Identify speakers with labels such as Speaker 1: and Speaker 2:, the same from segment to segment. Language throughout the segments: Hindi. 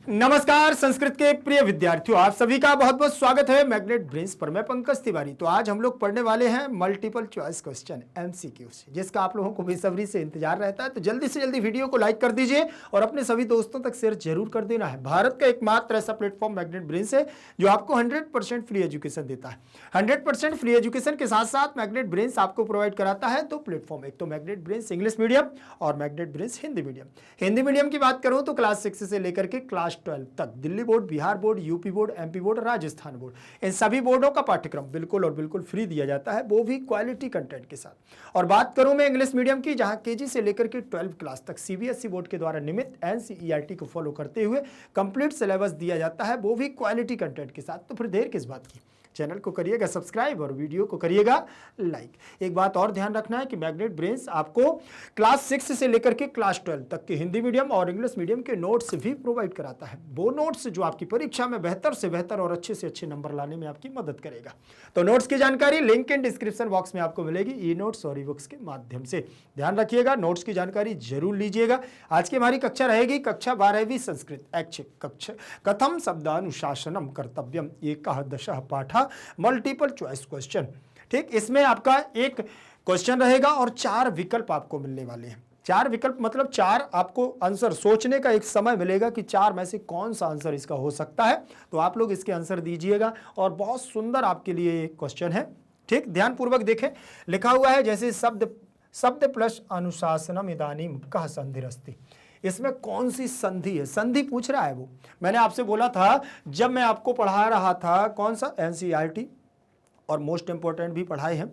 Speaker 1: नमस्कार संस्कृत के प्रिय विद्यार्थियों, आप सभी का बहुत बहुत स्वागत है मैग्नेट ब्रेन्स पर। मैं पंकज तिवारी। तो आज हम लोग पढ़ने वाले हैं मल्टीपल चॉइस क्वेश्चन एमसीक्यूज, जिसका आप लोगों को बेसब्री से इंतजार रहता है। तो जल्दी से जल्दी वीडियो को लाइक कर दीजिए और अपने सभी दोस्तों तक शेयर जरूर कर देना है। भारत का एकमात्र ऐसा प्लेटफॉर्म मैग्नेट ब्रेन्स है जो आपको 100% फ्री एजुकेशन देता है। 100% फ्री एजुकेशन के साथ साथ मैग्नेट ब्रेन्स आपको प्रोवाइड कराता है दो प्लेटफॉर्म, एक तो मैग्नेट ब्रेन्स इंग्लिश मीडियम और magnet brains Hindi medium. Hindi medium की बात करूं तो क्लास 6 से लेकर के क्लास 12 तक Delhi board, Bihar board, UP board, MP board, Rajasthan board, इन सभी बोर्डों का पाठ्यक्रम बिल्कुल और बिल्कुल फ्री दिया जाता है, वो भी क्वालिटी कंटेंट के साथ। और बात करूं मैं इंग्लिश मीडियम की, जहां केजी से लेकर के 12 क्लास तक सीबीएसई बोर्ड के द्वारा नियमित एनसीईआरटी को फॉलो करते हुए कंप्लीट सिलेबस दिया जाता है, वो भी क्वालिटी कंटेंट के साथ। तो फिर देर किस बात की, चैनल को करिएगा सब्सक्राइब और वीडियो को करिएगा लाइक। एक बात और ध्यान रखना है कि मैग्नेट ब्रेन्स आपको क्लास 6 से लेकर के क्लास 12 तक के हिंदी मीडियम और इंग्लिश मीडियम के नोट्स भी प्रोवाइड कराता है। वो नोट्स जो आपकी परीक्षा में बेहतर से बेहतर और अच्छे से अच्छे नंबर लाने में आपकी मदद करेगा। तो नोट्स की जानकारी लिंक इन डिस्क्रिप्शन बॉक्स में आपको मिलेगी, ई नोट्स और ई बुक्स के माध्यम से। ध्यान रखिएगा, नोट्स की जानकारी जरूर लीजिएगा। आज की हमारी कक्षा रहेगी कक्षा 12वीं संस्कृत ऐच्छिक कक्षा, कथम शब्दानुशासनम कर्तव्यम एकादशः पाठ मल्टीपल चॉइस क्वेश्चन। ठीक, इसमें आपका एक क्वेश्चन रहेगा और 4 विकल्प आपको मिलने वाले हैं। 4 विकल्प मतलब 4 आपको आंसर सोचने का एक समय मिलेगा कि 4 में से कौन सा आंसर इसका हो सकता है। तो आप लोग इसके आंसर दीजिएगा और बहुत सुंदर आपके लिए एक क्वेश्चन है। ठीक, ध्यान पूर्वक देखें, लिखा हुआ है जैसे शब्द प्लस अनुशासनम इदानीम कह संधिरस्ति। इसमें कौन सी संधि है, संधि पूछ रहा है वो। मैंने आपसे बोला था जब मैं आपको पढ़ा रहा था कौन सा एनसीईआरटी और मोस्ट इंपॉर्टेंट भी पढ़ाए हैं,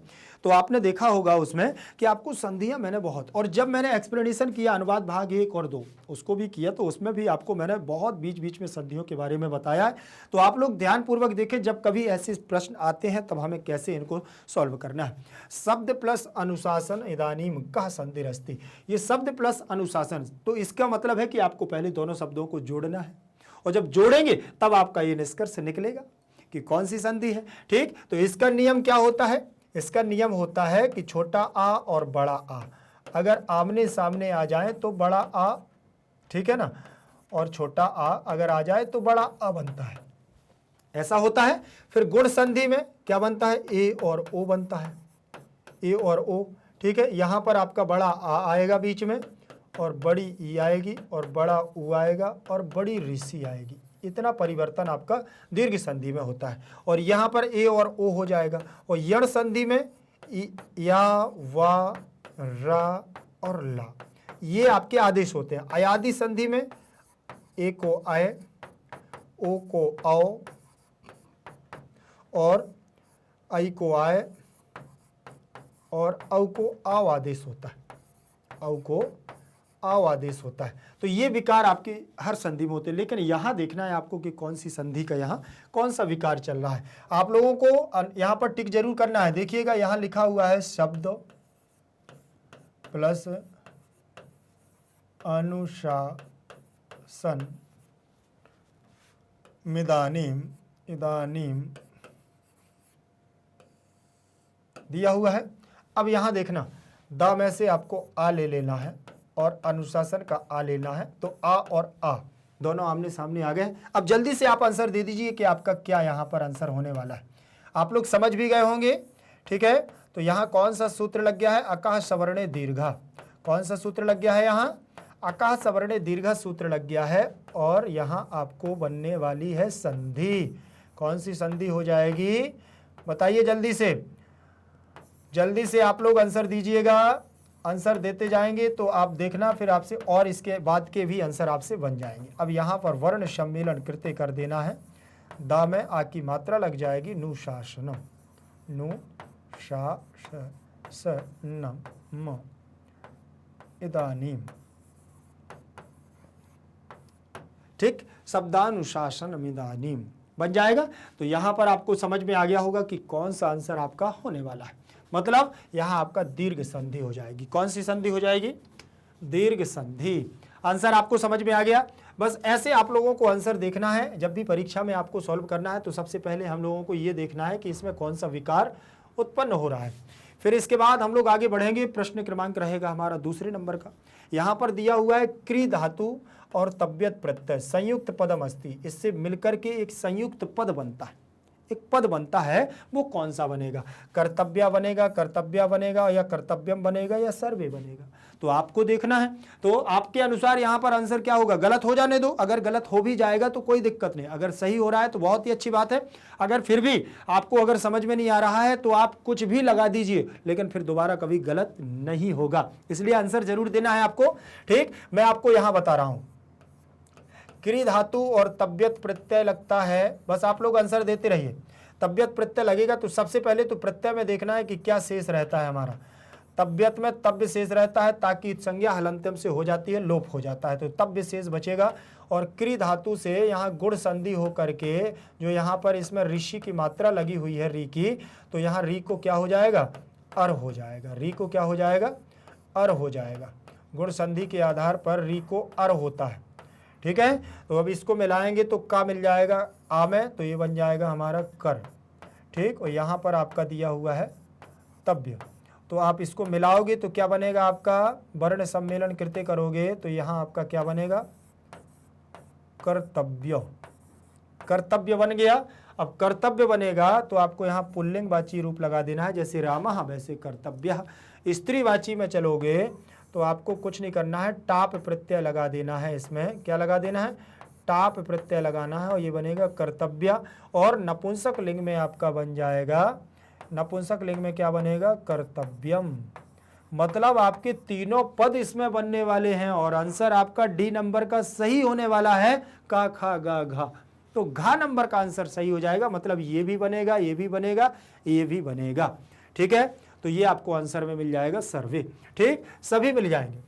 Speaker 1: तो आपने देखा होगा उसमें कि आपको संधियां मैंने बहुत, और जब मैंने एक्सप्लेनेशन किया अनुवाद भाग 1 और 2 उसको भी किया, तो उसमें भी आपको मैंने बहुत बीच बीच में संधियों के बारे में बताया है। तो आप लोग ध्यानपूर्वक देखें, जब कभी ऐसे प्रश्न आते हैं तब हमें कैसे इनको सॉल्व करना है। शब्द प्लस अनुशासन इदानीम कह संधिरस्ति, ये शब्द प्लस अनुशासन, तो इसका मतलब है कि आपको पहले दोनों शब्दों को जोड़ना है, और जब जोड़ेंगे तब आपका ये निष्कर्ष निकलेगा कि कौन सी संधि है। ठीक, तो इसका नियम क्या होता है? इसका नियम होता है कि छोटा आ और बड़ा आ अगर आमने सामने आ जाए तो बड़ा आ, ठीक है ना, और छोटा आ अगर आ जाए तो बड़ा आ बनता है, ऐसा होता है। फिर गुण संधि में क्या बनता है? ए और ओ बनता है, ए और ओ। ठीक है, यहां पर आपका बड़ा आ आएगा बीच में, और बड़ी ई आएगी, और बड़ा ऊ आएगा, और बड़ी ऋषि आएगी। इतना परिवर्तन आपका दीर्घ संधि में होता है। और यहाँ पर ए और ओ हो जाएगा। और यण संधि में या, वा, रा और ला, ये आपके आदेश होते हैं। अयादि संधि में ए को आए, ओ को आओ, और आई को आए, और औ को आओ आदेश होता है, औ को आओ आदेश होता है। तो ये विकार आपके हर संधि में होते हैं, लेकिन यहां देखना है आपको कि कौन सी संधि का यहां कौन सा विकार चल रहा है। आप लोगों को यहां पर टिक जरूर करना है। देखिएगा यहां लिखा हुआ है शब्द प्लस अनुशासन मिदानीम, इदानीम दिया हुआ है। अब यहां देखना, द में से आपको आ ले लेना है और अनुशासन का आ लेना है, तो आ और आ दोनों आमने सामने आ गए। अब जल्दी से आप आंसर दे दीजिए कि आपका क्या यहाँ पर आंसर होने वाला है। आप लोग समझ भी गए होंगे, ठीक है। तो यहाँ कौन सा सूत्र लग गया है? अकाह सवर्णे दीर्घा। कौन सा सूत्र लग गया है यहाँ? अकाह सवर्णे दीर्घा सूत्र लग गया है। और यहाँ आपको बनने वाली है संधि। कौन सी संधि हो जाएगी बताइए जल्दी से, जल्दी से आप लोग आंसर दीजिएगा। आंसर देते जाएंगे तो आप देखना, फिर आपसे और इसके बाद के भी आंसर आपसे बन जाएंगे। अब यहाँ पर वर्ण सम्मेलन कृत्य कर देना है। दा में आ की मात्रा लग जाएगी नुशासनम, नु शा स न म इदानीम। ठीक, शब्दानुशासन इदानीम बन जाएगा। तो यहाँ पर आपको समझ में आ गया होगा कि कौन सा आंसर आपका होने वाला है। मतलब यहां आपका दीर्घ संधि हो जाएगी। कौन सी संधि हो जाएगी? दीर्घ संधि। आंसर आपको समझ में आ गया। बस ऐसे आप लोगों को आंसर देखना है। जब भी परीक्षा में आपको सॉल्व करना है तो सबसे पहले हम लोगों को यह देखना है कि इसमें कौन सा विकार उत्पन्न हो रहा है। फिर इसके बाद हम लोग आगे बढ़ेंगे। प्रश्न क्रमांक रहेगा हमारा दूसरे नंबर का। यहाँ पर दिया हुआ है क्री धातु और तब्यत प्रत्यय संयुक्त पदम अस्ति, इससे मिलकर के एक संयुक्त पद बनता है, एक पद बनता है, वो कौन सा बनेगा? कर्तव्य बनेगा, कर्तव्य बनेगा, या कर्तव्यम बनेगा, या सर्वे बनेगा? तो आपको देखना है। तो आपके अनुसार यहाँ पर आंसर क्या होगा? गलत हो जाने दो, अगर गलत हो भी जाएगा तो कोई दिक्कत नहीं, अगर सही हो रहा है तो बहुत ही अच्छी बात है। अगर फिर भी आपको अगर समझ में नहीं आ रहा है तो आप कुछ भी लगा दीजिए, लेकिन फिर दोबारा कभी गलत नहीं होगा, इसलिए आंसर जरूर देना है आपको। ठीक, मैं आपको यहाँ बता रहा हूँ, क्री धातु और तब्यत प्रत्यय लगता है, बस आप लोग आंसर देते रहिए। तब्यत प्रत्यय लगेगा तो सबसे पहले तो प्रत्यय में देखना है कि क्या शेष रहता है हमारा। तब्यत में तब्य शेष रहता है, ताकि संज्ञा हलंत्यम से हो जाती है, लोप हो जाता है, तो तब्य शेष बचेगा। और क्री धातु से यहाँ गुण संधि हो करके जो यहाँ पर इसमें ऋषि की मात्रा लगी हुई है री की, तो यहाँ री को क्या हो जाएगा? अर हो जाएगा। री को क्या हो जाएगा? अर हो जाएगा। गुण संधि के आधार पर री को अर होता है। ठीक है, तो अब इसको मिलाएंगे तो का मिल जाएगा आ में, तो ये बन जाएगा हमारा कर। ठीक, और यहाँ पर आपका दिया हुआ है तब्य, तो आप इसको मिलाओगे तो क्या बनेगा आपका? वर्ण सम्मेलन कृत्य करोगे तो यहाँ आपका क्या बनेगा? कर्तव्य। कर्तव्य बन गया। अब कर्तव्य बनेगा तो आपको यहाँ पुल्लिंग वाची रूप लगा देना है, जैसे रामः वैसे कर्तव्य। स्त्रीवाची में चलोगे तो आपको कुछ नहीं करना है, टाप प्रत्यय लगा देना है। इसमें क्या लगा देना है? टाप प्रत्यय लगाना है, और ये बनेगा कर्तव्य। और नपुंसक लिंग में आपका बन जाएगा, नपुंसक लिंग में क्या बनेगा? कर्तव्यम। मतलब आपके तीनों पद इसमें बनने वाले हैं, और आंसर आपका डी नंबर का सही होने वाला है, का खा गा घा। तो घा नंबर का आंसर सही हो जाएगा, मतलब ये भी बनेगा, ये भी बनेगा, ये भी बनेगा। ठीक है, तो ये आपको आंसर में मिल जाएगा सर्वे। ठीक, सभी मिल जाएंगे।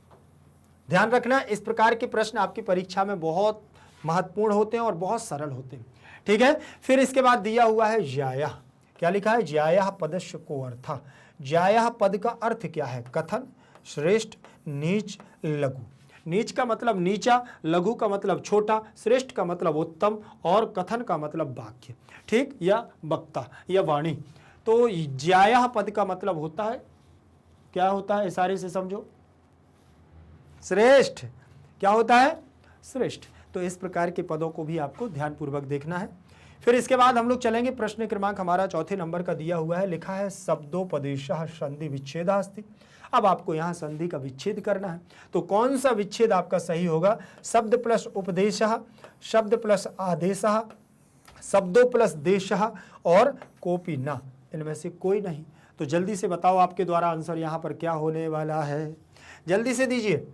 Speaker 1: ध्यान रखना, इस प्रकार के प्रश्न आपकी परीक्षा में बहुत महत्वपूर्ण होते हैं और बहुत सरल होते हैं। ठीक है, फिर इसके बाद दिया हुआ है ज्यायः। क्या लिखा है? ज्यायः पदस्य को अर्थ। ज्यायः पद का अर्थ क्या है? कथन, श्रेष्ठ, नीच, लघु। नीच का मतलब नीचा, लघु का मतलब छोटा, श्रेष्ठ का मतलब उत्तम, और कथन का मतलब वाक्य। ठीक, या वक्ता या वाणी। तो ज्यायः पद का मतलब होता है, क्या होता है? इशारे से समझो, श्रेष्ठ। क्या होता है? श्रेष्ठ। तो इस प्रकार के पदों को भी आपको ध्यानपूर्वक देखना है। फिर इसके बाद हम लोग चलेंगे, प्रश्न क्रमांक हमारा चौथे नंबर का दिया हुआ है, लिखा है शब्दोपदेशः संधि विच्छेदास्ति। अब आपको यहाँ संधि का विच्छेद करना है, तो कौन सा विच्छेद आपका सही होगा? शब्द प्लस उपदेशः, शब्द प्लस आदेशः, शब्दों प्लस देशः, और कोपी न, इनमें से कोई नहीं। तो जल्दी से बताओ आपके द्वारा आंसर यहाँ पर क्या होने वाला है, जल्दी से दीजिए।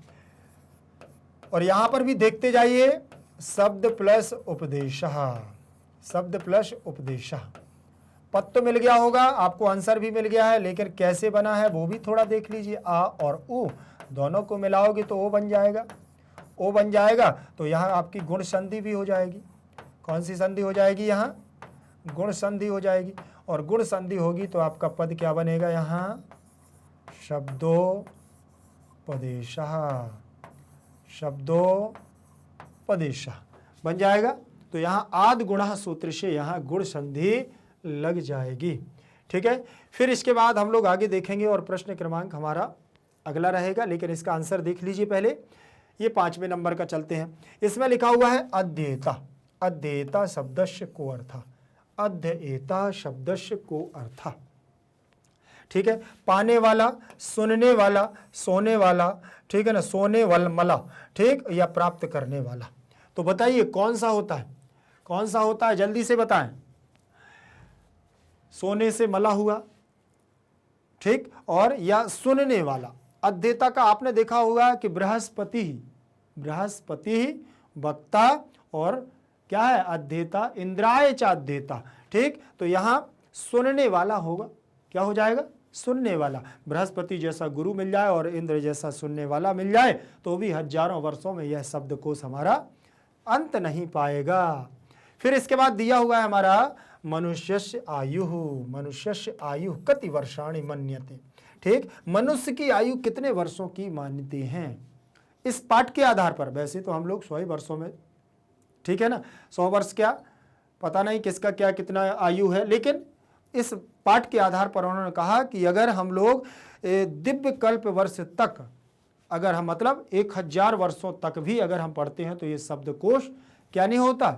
Speaker 1: और यहाँ पर भी देखते जाइए, शब्द प्लस उपदेशः, शब्द प्लस उपदेशः। पद तो मिल गया होगा आपको, आंसर भी मिल गया है, लेकिन कैसे बना है वो भी थोड़ा देख लीजिए। आ और उ दोनों को मिलाओगे तो ओ बन जाएगा, ओ बन जाएगा। तो यहाँ आपकी गुण संधि भी हो जाएगी। कौन सी संधि हो जाएगी? यहाँ गुण संधि हो जाएगी। और गुण संधि होगी तो आपका पद क्या बनेगा? यहाँ शब्दोपदेशः, शब्दोपदेशः बन जाएगा। तो यहाँ आद गुणः सूत्र से यहाँ गुण संधि लग जाएगी। ठीक है, फिर इसके बाद हम लोग आगे देखेंगे और प्रश्न क्रमांक हमारा अगला रहेगा, लेकिन इसका आंसर देख लीजिए पहले। ये 5वें नंबर का चलते हैं। इसमें लिखा हुआ है अध्येता। अध्येता शब्दस्य को अर्थ, अध्येता शब्दस्य को अर्थ। ठीक है, पाने वाला, सुनने वाला, सोने वाला, ठीक है ना, सोने वाला, ठीक, या प्राप्त करने वाला। तो बताइए कौन सा होता है? कौन सा होता है? जल्दी से बताएं। सोने से मला हुआ, ठीक, और या सुनने वाला। अध्येता का आपने देखा होगा कि बृहस्पति ही वक्ता, और क्या है? अध्येता, इंद्राय च अध्येता। ठीक, तो यहां सुनने वाला होगा। क्या हो जाएगा? सुनने वाला। बृहस्पति जैसा गुरु मिल जाए और इंद्र जैसा सुनने वाला मिल जाए तो भी हजारों वर्षों में यह शब्दकोश हमारा अंत नहीं पाएगा। फिर इसके बाद दिया हुआ है हमारा मनुष्यस्य आयु। मनुष्यस्य आयु कति वर्षाणि मन्यते। ठीक, मनुष्य की आयु कितने वर्षों की मानते हैं? इस पाठ के आधार पर, वैसे तो हम लोग 100 वर्षों में, ठीक है ना, 100 वर्ष क्या पता नहीं किसका क्या कितना आयु है, लेकिन इस पाठ के आधार पर उन्होंने कहा कि अगर हम लोग दिव्य कल्प वर्ष तक अगर हम मतलब 1000 वर्षों तक भी अगर हम पढ़ते हैं तो ये शब्दकोश क्या नहीं होता,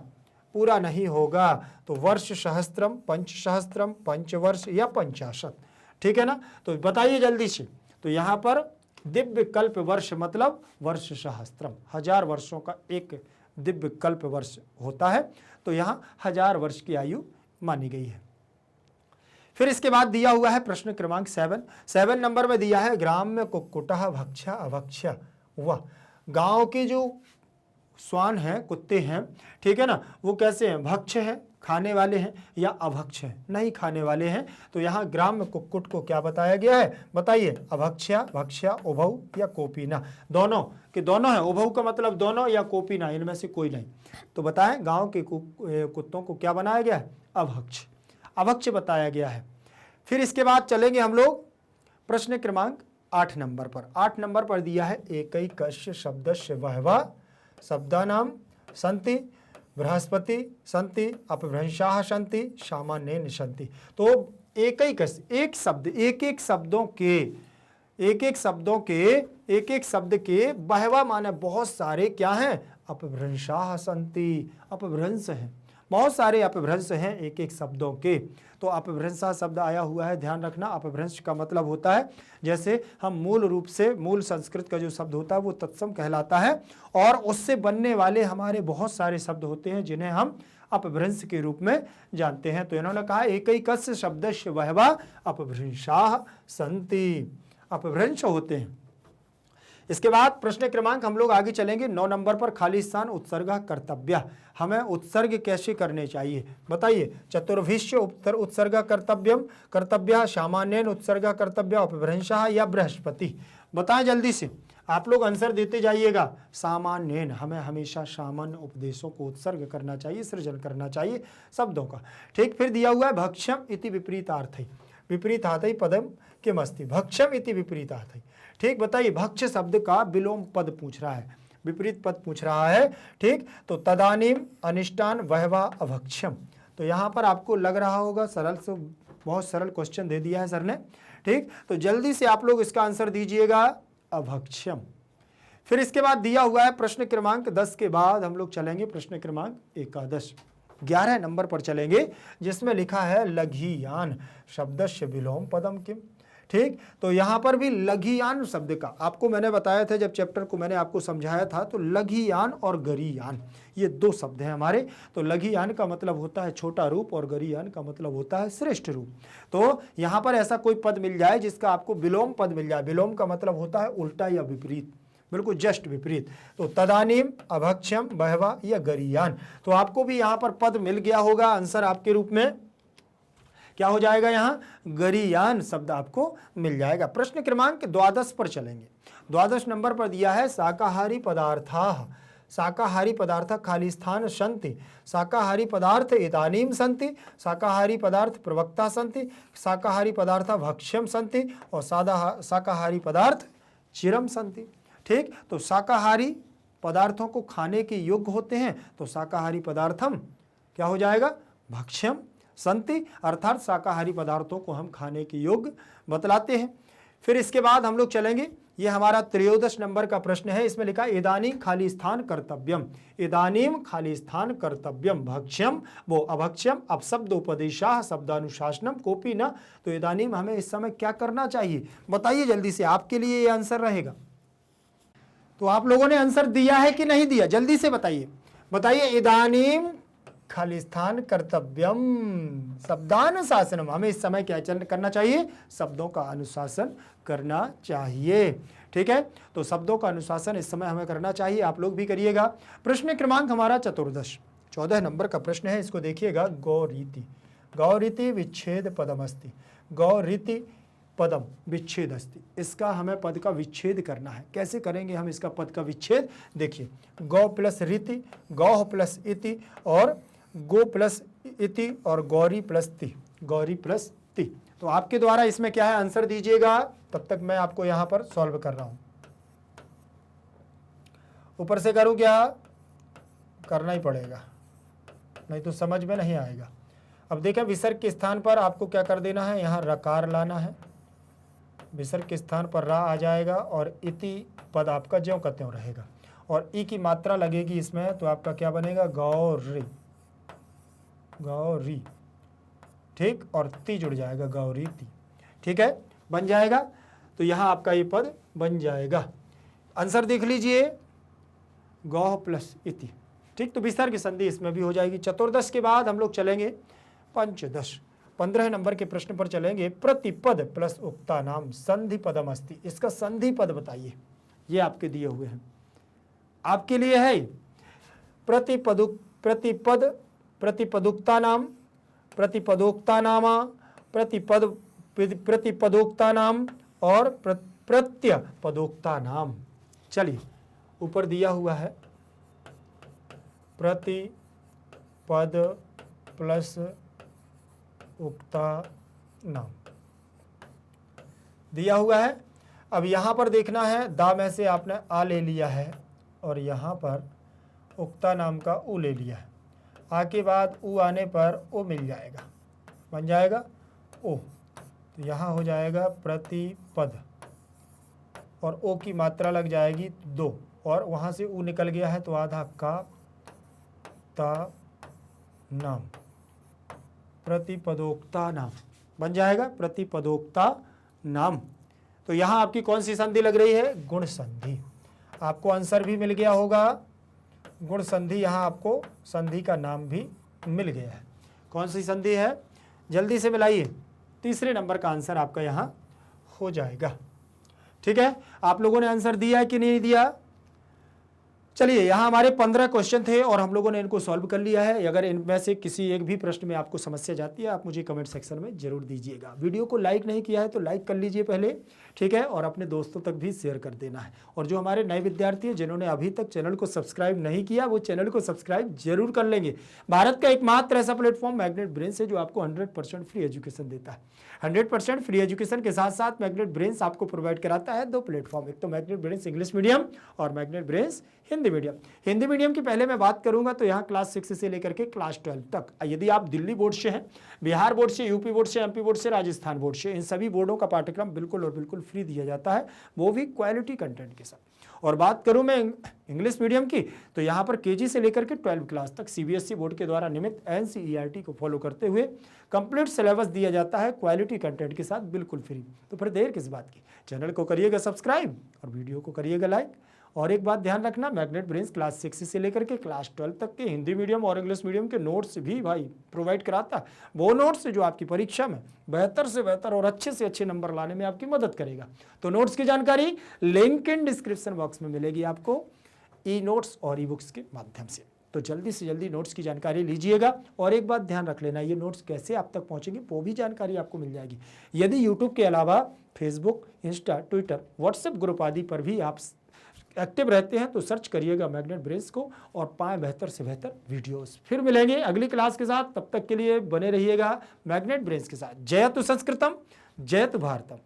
Speaker 1: पूरा नहीं होगा। तो वर्ष सहस्त्रम, पंच सहस्त्रम, पंचवर्ष या पंचाशत, ठीक है ना। तो बताइए जल्दी से। तो यहाँ पर दिव्य कल्प वर्ष मतलब वर्ष सहस्त्रम, 1000 वर्षों का एक दिव्य कल्प वर्ष होता है। तो यहाँ 1000 वर्ष की आयु मानी गई है। फिर इसके बाद दिया हुआ है प्रश्न क्रमांक 7 नंबर में दिया है ग्राम्य कुक्कुटः भक्ष्य अभक्ष्य। वह गांव के जो श्वान हैं, कुत्ते हैं, ठीक है ना, वो कैसे हैं, भक्ष्य हैं, खाने वाले हैं, या अभक्ष्य हैं, नहीं खाने वाले हैं। तो यहाँ ग्राम्य कुक्कुट को क्या बताया गया है, बताइए, अभक्ष्य, भक्ष्य, उभौ या कोपीना, दोनों के दोनों है। उभौ का मतलब दोनों, या कोपीना इनमें से कोई नहीं। तो बताएं गांव के कुत्तों को क्या बनाया गया है, अभक्ष्य, अभक्ष्य बताया गया है। फिर इसके बाद चलेंगे हम लोग प्रश्न क्रमांक 8 नंबर पर। 8 नंबर पर दिया है एकैकस्य शब्दस्य बहवः शब्दानां सन्ति, बृहस्पति सन्ति, अपभ्रंशाः सन्ति, सामान्येन सन्ति। तो एकैकस्य, एक शब्द, एक एक शब्द के बहवः माने बहुत सारे क्या हैं, अपभ्रंशाः सन्ति, अपभ्रंश हैं, बहुत सारे अपभ्रंश हैं एक एक शब्दों के। तो अपभ्रंशा शब्द आया हुआ है, ध्यान रखना। अपभ्रंश का मतलब होता है, जैसे हम मूल रूप से, मूल संस्कृत का जो शब्द होता है वो तत्सम कहलाता है, और उससे बनने वाले हमारे बहुत सारे शब्द होते हैं जिन्हें हम अपभ्रंश के रूप में जानते हैं। तो इन्होंने कहा एकैकस्य शब्दस्य बहवः अपभ्रंशाः सन्ति, अपभ्रंश होते हैं। इसके बाद प्रश्न क्रमांक हम लोग आगे चलेंगे 9 नंबर पर, खाली स्थान उत्सर्ग कर्तव्य, हमें उत्सर्ग कैसे करने चाहिए, बताइए। चतुर्भिश्च उत्सर्ग कर्तव्यम, कर्तव्य, सामान्येन उत्सर्ग कर्तव्य, अपभ्रंशः या बृहस्पति। बताएं जल्दी से, आप लोग आंसर देते जाइएगा। सामान्येन, हमें हमेशा सामान्य उपदेशों को उत्सर्ग करना चाहिए, सृजन करना चाहिए शब्दों का, ठीक। फिर दिया हुआ है भक्ष्यम इति विपरीतार्थै, विपरीतार्थै पदम किमस्ति, भक्ष्यम इति विपरीतार्थै, ठीक। बताइए, भक्ष्य शब्द का विलोम पद पूछ रहा है, विपरीत पद पूछ रहा है, ठीक। तो तदानीम अनिष्टान बहवः अभक्ष्यम। तो यहाँ पर आपको लग रहा होगा सरल से, बहुत सरल क्वेश्चन दे दिया है सर ने, ठीक। तो जल्दी से आप लोग इसका आंसर दीजिएगा, अभक्ष्यम। फिर इसके बाद दिया हुआ है प्रश्न क्रमांक 10 के बाद हम लोग चलेंगे प्रश्न क्रमांक 11 नंबर पर चलेंगे, जिसमें लिखा है लघियान शब्दस्य विलोम पदम किम, ठीक। तो यहाँ पर भी लघियान शब्द का आपको मैंने बताया था, जब चैप्टर को मैंने आपको समझाया था, तो लघियान और गरियान ये 2 शब्द हैं हमारे। तो लघियान का मतलब होता है छोटा रूप, और गरियान का मतलब होता है श्रेष्ठ रूप। तो यहाँ पर ऐसा कोई पद मिल जाए जिसका आपको विलोम पद मिल जाए, विलोम का मतलब होता है उल्टा या विपरीत, बिल्कुल जस्ट विपरीत। तो तदानीम, अभक्ष्यम, बहवः या गरियान। तो आपको भी यहाँ पर पद मिल गया होगा, आंसर आपके रूप में क्या हो जाएगा, यहाँ गरियान शब्द आपको मिल जाएगा। प्रश्न क्रमांक 12 पर चलेंगे। 12 नंबर पर दिया है शाकाहारी पदार्थाः, शाकाहारी पदार्थ खाली स्थान सन्ति, शाकाहारी पदार्थ इदानीम सन्ति, शाकाहारी पदार्थ प्रवक्ता सन्ति, शाकाहारी पदार्थ भक्ष्यम सन्ति, और शाकाहारी पदार्थ चिरम सन्ति, ठीक। तो शाकाहारी पदार्थों को खाने के योग्य होते हैं, तो शाकाहारी पदार्थम क्या हो जाएगा, भक्ष्यम सन्ति, अर्थात शाकाहारी पदार्थों को हम खाने के योग्य बतलाते हैं। फिर इसके बाद हम लोग चलेंगे, ये हमारा 13 नंबर का प्रश्न है, इसमें लिखा इदानीम खाली स्थान कर्तव्यम, इदानीम खाली स्थान कर्तव्यम, भक्ष्यम वो अभक्ष्यम, अपशब्दोपदेशाः शब्दानुशासनम कोपी न। तो इदानीम हमें इस समय क्या करना चाहिए, बताइए जल्दी से, आपके लिए ये आंसर रहेगा। तो आप लोगों ने आंसर दिया है कि नहीं दिया, जल्दी से बताइए, बताइए। इदानीम खाली स्थान कर्तव्यम शब्दानुशासनम, हमें इस समय क्या करना चाहिए, शब्दों का अनुशासन करना चाहिए, ठीक है। तो शब्दों का अनुशासन इस समय हमें करना चाहिए, आप लोग भी करिएगा। प्रश्न क्रमांक हमारा 14 नंबर का प्रश्न है, इसको देखिएगा। गौरीति, गौरीति विच्छेद पदमस्ति, गौरीति पदम विच्छेद अस्ति, इसका हमें पद का विच्छेद करना है। कैसे करेंगे हम इसका पद का विच्छेद, देखिए, गौ प्लस रीति, गौ प्लस इति, और गो प्लस इति, और गौरी प्लस ति, गौरी प्लस ति। तो आपके द्वारा इसमें क्या है, आंसर दीजिएगा, तब तक मैं आपको यहां पर सॉल्व कर रहा हूं। ऊपर से करूं क्या, करना ही पड़ेगा, नहीं तो समझ में नहीं आएगा। अब देखें, विसर्ग के स्थान पर आपको क्या कर देना है, यहां रकार लाना है, विसर्ग के स्थान पर रा आ जाएगा और इति पद आपका ज्यों का त्यों रहेगा और ई की मात्रा लगेगी इसमें, तो आपका क्या बनेगा गौरी, गौरी, ठीक, और ती जुड़ जाएगा गौरी ती, ठीक है, बन जाएगा। तो यहाँ आपका ये पद बन जाएगा। आंसर देख लीजिए, गौ प्लस इति, ठीक। तो विसर्ग की संधि इसमें भी हो जाएगी। चतुर्दश के बाद हम लोग चलेंगे पंचदश, 15 नंबर के प्रश्न पर चलेंगे। प्रतिपद प्लस उक्ता नाम संधि पदम अस्ति, इसका संधि पद बताइए। ये आपके दिए हुए हैं, आपके लिए है। प्रतिपद, प्रतिपदुक्ता नाम, प्रतिपदोक्ता नामा, प्रतिपदोक्ता नाम और प्रत्यपदोक्ता नाम। चलिए, ऊपर दिया हुआ है प्रतिपद प्लस उक्ता नाम दिया हुआ है। अब यहाँ पर देखना है, दा में से आपने आ ले लिया है और यहाँ पर उक्ता नाम का उ ले लिया है। आ के बाद उ आने पर ओ मिल जाएगा, बन जाएगा ओ। तो यहाँ हो जाएगा प्रतिपद और ओ की मात्रा लग जाएगी 2 और वहाँ से उ निकल गया है तो आधा का ता नाम, प्रतिपदोक्ता नाम बन जाएगा, प्रतिपदोक्ता नाम। तो यहाँ आपकी कौन सी संधि लग रही है? गुण संधि। आपको आंसर भी मिल गया होगा, गुण संधि। यहाँ आपको संधि का नाम भी मिल गया है। कौन सी संधि है? जल्दी से मिलाइए। तीसरे नंबर का आंसर आपका यहाँ हो जाएगा। ठीक है, आप लोगों ने आंसर दिया कि नहीं दिया? चलिए, यहाँ हमारे 15 क्वेश्चन थे और हम लोगों ने इनको सॉल्व कर लिया है। अगर इनमें से किसी एक भी प्रश्न में आपको समस्या जाती है, आप मुझे कमेंट सेक्शन में जरूर दीजिएगा। वीडियो को लाइक नहीं किया है तो लाइक कर लीजिए पहले, ठीक है, और अपने दोस्तों तक भी शेयर कर देना है। और जो हमारे नए विद्यार्थी हैं जिन्होंने अभी तक चैनल को सब्सक्राइब नहीं किया, वो चैनल को सब्सक्राइब जरूर कर लेंगे। भारत का एकमात्र ऐसा प्लेटफॉर्म मैग्नेट ब्रेन्स है जो आपको 100% फ्री एजुकेशन देता है। 100% फ्री एजुकेशन के साथ साथ मैग्नेट ब्रेन्स आपको प्रोवाइड कराता है 2 प्लेटफॉर्म, एक तो मैग्नेट ब्रेन्स इंग्लिश मीडियम और magnet brains Hindi medium. Hindi medium की पहले मैं बात करूंगा तो यहाँ क्लास 6 से लेकर के क्लास 12 तक, यदि आप दिल्ली बोर्ड से हैं, बिहार बोर्ड से, यूपी बोर्ड से, एमपी बोर्ड से, राजस्थान बोर्ड से, इन सभी बोर्डों का पाठ्यक्रम बिल्कुल और बिल्कुल फ्री दिया जाता है, वो भी क्वालिटी कंटेंट के साथ। और बात करूं मैं इंग्लिश मीडियम की तो यहाँ पर केजी से लेकर के 12 क्लास तक सीबीएसई बोर्ड के द्वारा नियमित एनसीईआरटी को फॉलो करते हुए कंप्लीट सिलेबस दिया जाता है क्वालिटी कंटेंट के साथ, बिल्कुल फ्री। तो फिर देर किस बात की, चैनल को करिएगा सब्सक्राइब और वीडियो को करिएगा लाइक। और एक बात ध्यान रखना, मैग्नेट ब्रेन्स क्लास 6 से लेकर के क्लास 12 तक के हिंदी मीडियम और इंग्लिश मीडियम के नोट्स भी भाई प्रोवाइड कराता है। वो नोट्स जो आपकी परीक्षा में बेहतर से बेहतर और अच्छे से अच्छे नंबर लाने में आपकी मदद करेगा। तो नोट्स की जानकारी लिंक इन डिस्क्रिप्शन बॉक्स में मिलेगी आपको, ई नोट्स और ई बुक्स के माध्यम से। तो जल्दी से जल्दी नोट्स की जानकारी लीजिएगा। और एक बात ध्यान रख लेना, ये नोट्स कैसे आप तक पहुंचेंगे वो भी जानकारी आपको मिल जाएगी। यदि यूट्यूब के अलावा Facebook, Insta, Twitter, WhatsApp group आदि पर भी आप एक्टिव रहते हैं तो सर्च करिएगा मैग्नेट ब्रेन्स को और पाएं बेहतर से बेहतर वीडियोस। फिर मिलेंगे अगली क्लास के साथ, तब तक के लिए बने रहिएगा मैग्नेट ब्रेन्स के साथ। जयतु संस्कृतम, जयतु भारतम।